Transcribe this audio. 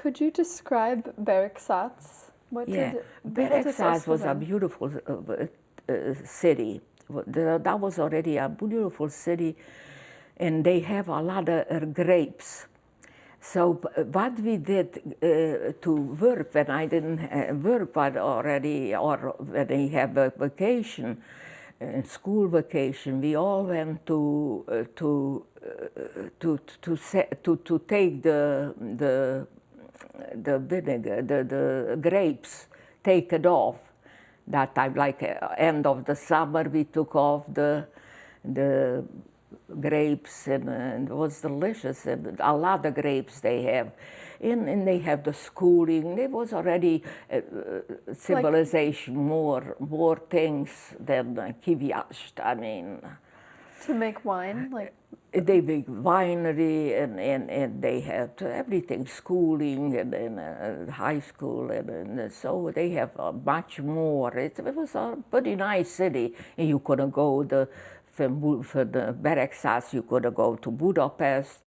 Could you describe Beregszasz? Beregszasz was a beautiful city. That was already a beautiful city, and they have a lot of grapes. So what we did to work when I didn't work, but already, or when they have a vacation, school vacation, we all went to take the vinegar, the grapes, take it off. That time, like end of the summer, we took off the grapes, and it was delicious. And a lot of grapes they have, and they have the schooling. There was already civilization, more things than Kivjasht. I mean, to make wine, like they make winery, and they have everything, schooling and high school, and so they have much more. It was a pretty nice city, and you couldn't go from the Beregszasz, you couldn't go to Budapest.